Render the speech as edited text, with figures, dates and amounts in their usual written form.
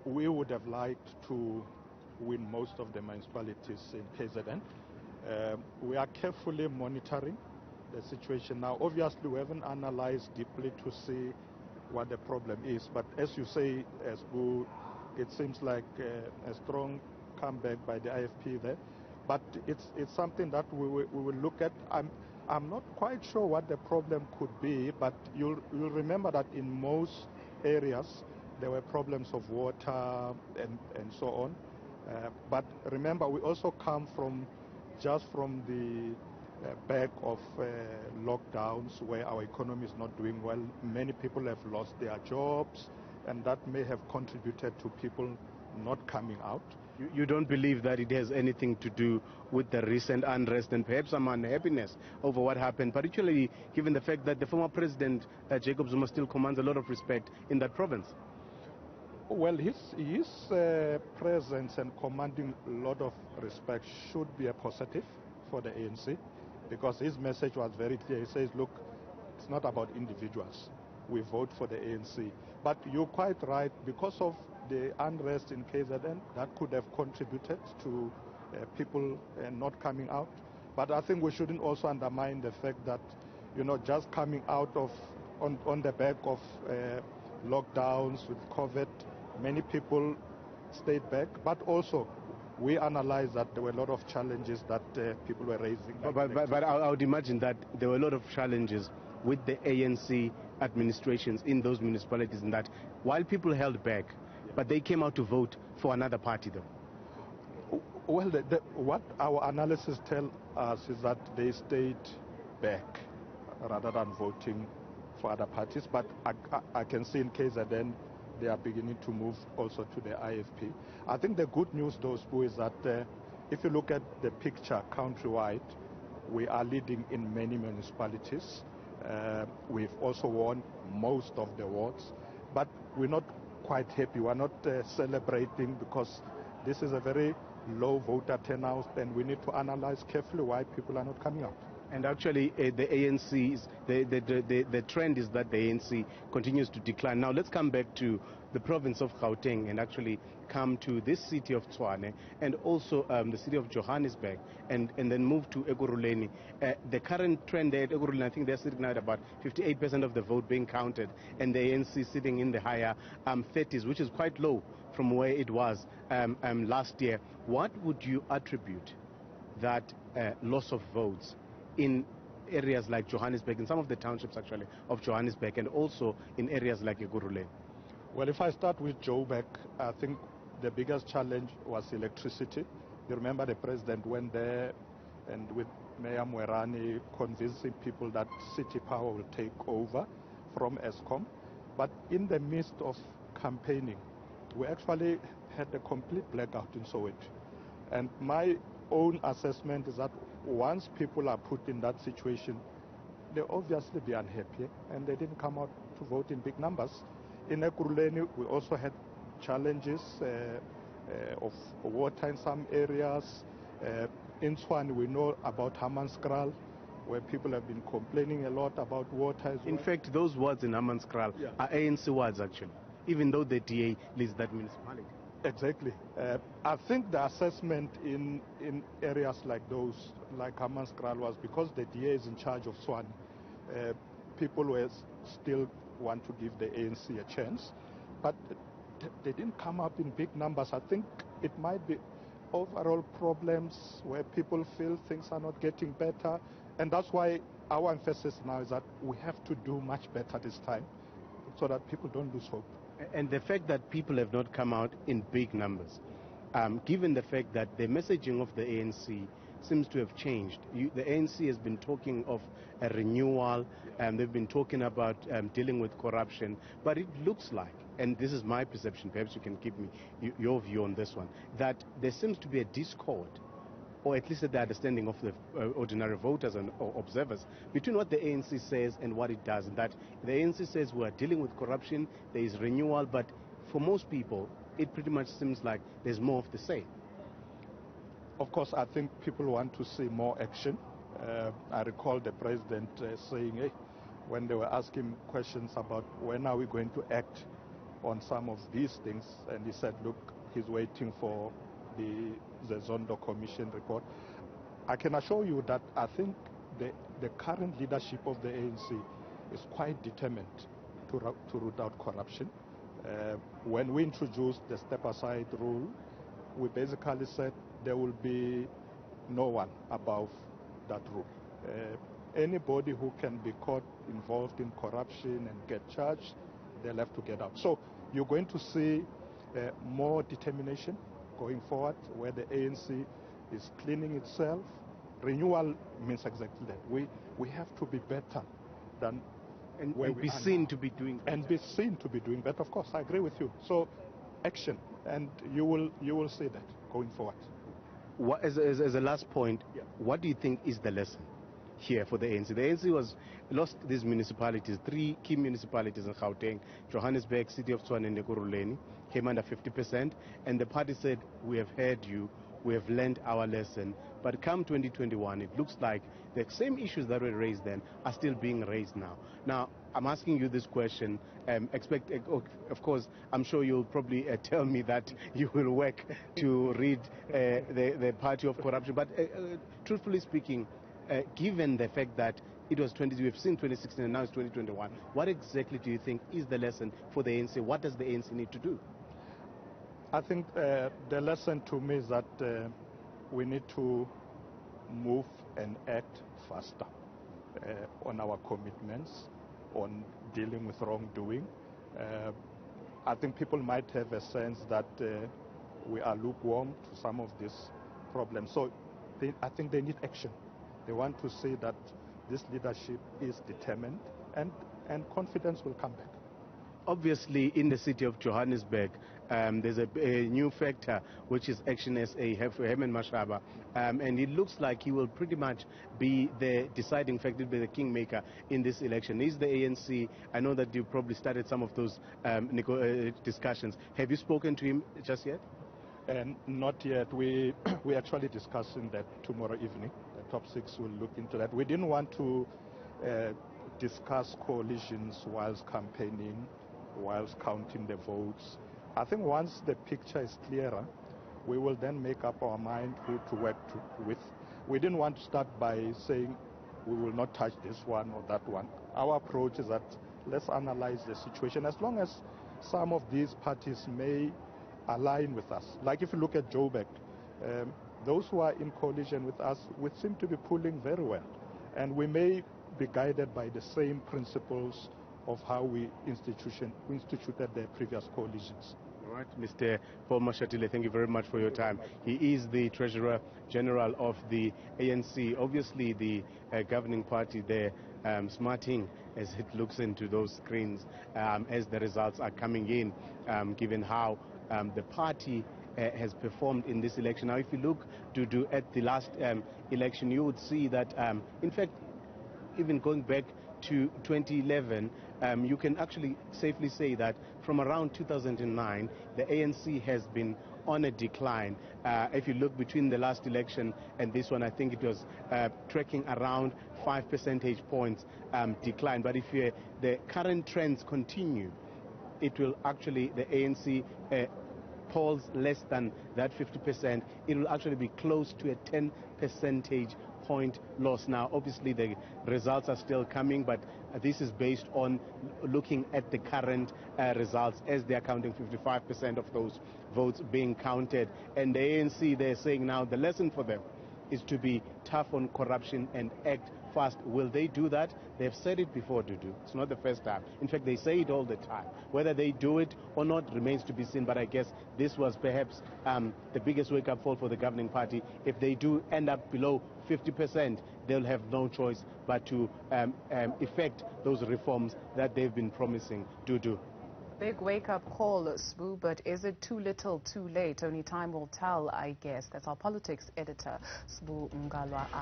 we would have liked to win most of the municipalities in KZN. We are carefully monitoring the situation now. Obviously, we haven't analyzed deeply to see what the problem is, but as you say, as good, it seems like a strong comeback by the IFP there. But it's something that we will look at. I'm not quite sure what the problem could be, but you'll remember that in most areas there were problems of water and so on. But remember, we also come from the back of lockdowns where our economy is not doing well. Many people have lost their jobs, and that may have contributed to people not coming out. You don't believe that it has anything to do with the recent unrest and perhaps some unhappiness over what happened, particularly given the fact that the former president, Jacob Zuma, still commands a lot of respect in that province? Well, his presence and commanding a lot of respect should be a positive for the ANC, because his message was very clear. He says, look, it's not about individuals. We vote for the ANC. But you're quite right, because of the unrest in KZN, that could have contributed to people not coming out. But I think we shouldn't also undermine the fact that, just coming out of, on the back of lockdowns with COVID, many people stayed back. But also, we analyzed that there were a lot of challenges that people were raising. But I would imagine that there were a lot of challenges with the ANC administrations in those municipalities, and that while people held back, but they came out to vote for another party though. Well, what our analysis tells us is that they stayed back rather than voting for other parties. But I can see in KZN they are beginning to move also to the IFP. I think the good news, though, is that if you look at the picture countrywide, we are leading in many municipalities. We've also won most of the wards, but we're not quite happy. We're not celebrating, because this is a very low voter turnout, and we need to analyze carefully why people are not coming out. And actually, the ANC, the trend is that the ANC continues to decline. Now, let's come back to the province of Gauteng and actually come to this city of Tshwane and also the city of Johannesburg, and then move to Ekurhuleni. The current trend there at Ekurhuleni, I think they're sitting at about 58% of the vote being counted, and the ANC sitting in the higher 30s, which is quite low from where it was last year. What would you attribute that loss of votes in areas like Johannesburg, in some of the townships actually of Johannesburg, and also in areas like Ekurhuleni? Well, if I start with Joburg, I think the biggest challenge was electricity. You remember the president went there and with Mayor Mwerani convincing people that city power will take over from Eskom. But in the midst of campaigning, we actually had a complete blackout in Soweto. And my own assessment is that once people are put in that situation, they'll obviously be unhappy, and they didn't come out to vote in big numbers. In Ekurhuleni, we also had challenges of water in some areas. In Tshwane, we know about Hammanskraal, where people have been complaining a lot about water as well. In fact, those wards in Hammanskraal are ANC wards actually, even though the DA leads that municipality. Exactly. I think the assessment in areas like those, like Hammanskraal, was because the DA is in charge of Tshwane. People were still want to give the ANC a chance, but they didn't come up in big numbers. I think it might be overall problems where people feel things are not getting better, and that's why our emphasis now is that we have to do much better this time so that people don't lose hope. And the fact that people have not come out in big numbers, given the fact that the messaging of the ANC seems to have changed. The ANC has been talking of a renewal, and they've been talking about dealing with corruption, but it looks like, and this is my perception, perhaps you can give me your view on this one, that there seems to be a discord, or at least the understanding of the ordinary voters and observers, between what the ANC says and what it does. And that the ANC says we are dealing with corruption, there is renewal, but for most people, it pretty much seems like there's more of the same. Of course, I think people want to see more action. I recall the president saying, hey, when they were asking questions about when are we going to act, on some of these things, and he said, look, he's waiting for the Zondo Commission report. I can assure you that I think the current leadership of the ANC is quite determined to root out corruption. When we introduced the step-aside rule, we basically said there will be no one above that rule. Anybody who can be caught involved in corruption and get charged, they'll have to get out. So you're going to see more determination going forward, where the ANC is cleaning itself. Renewal means exactly that. We have to be better than and be seen to be doing better. And be seen to be doing better, of course. I agree with you. So action, and you will see that going forward. What, as a last point, yeah. What do you think is the lesson here for the ANC? The ANC lost these municipalities, 3 key municipalities in Gauteng, Johannesburg, City of Tshwane, and Ekurhuleni, came under 50%, and the party said, we have heard you, we have learned our lesson. But come 2021, it looks like the same issues that were raised then are still being raised now. Now, I'm asking you this question. Of course, I'm sure you'll probably tell me that you will work to rid the party of corruption. But truthfully speaking, given the fact that it was we've seen 2016 and now it's 2021, what exactly do you think is the lesson for the ANC? What does the ANC need to do? I think the lesson to me is that we need to move and act faster on our commitments, on dealing with wrongdoing. I think people might have a sense that we are lukewarm to some of these problems. So I think they need action. They want to see that this leadership is determined, and confidence will come back. Obviously, in the city of Johannesburg, there's a new factor, which is Action SA, for Herman Mashaba, and it looks like he will pretty much be the deciding factor, be the kingmaker in this election. Is the ANC, I know that you probably started some of those discussions. Have you spoken to him just yet? Not yet. We're actually discussing that tomorrow evening. The top 6 will look into that. We didn't want to discuss coalitions whilst campaigning, whilst counting the votes. I think once the picture is clearer, we will then make up our mind who to work with. We didn't want to start by saying we will not touch this one or that one. Our approach is that let's analyze the situation. As long as some of these parties may align with us, like if you look at Joburg, those who are in coalition with us, we seem to be pulling very well, and we may be guided by the same principles of how we instituted the previous coalitions. All right, Mr. Paul Mashatile, thank you very much for your time. He is the Treasurer General of the ANC. Obviously, the governing party there smarting as it looks into those screens as the results are coming in, given how the party has performed in this election. Now, if you look at the last election, you would see that, in fact, even going back to 2011, you can actually safely say that from around 2009, the ANC has been on a decline. If you look between the last election and this one, I think it was tracking around 5 percentage points decline. But if the current trends continue, it will actually, the ANC polls less than that 50%, it will actually be close to a 10 percentage point loss. Now, obviously, the results are still coming, but this is based on looking at the current results as they are counting 55% of those votes being counted. And the ANC, they're saying now the lesson for them is to be tough on corruption and act fast. Will they do that? They've said it before, Dudu. It's not the first time. In fact, they say it all the time. Whether they do it or not remains to be seen, but I guess this was perhaps the biggest wake-up call for the governing party. If they do end up below 50%, they'll have no choice but to effect those reforms that they've been promising, Dudu. Big wake-up call, Sbu, but is it too little, too late? Only time will tell, I guess. That's our politics editor, Sbu Ngalwa.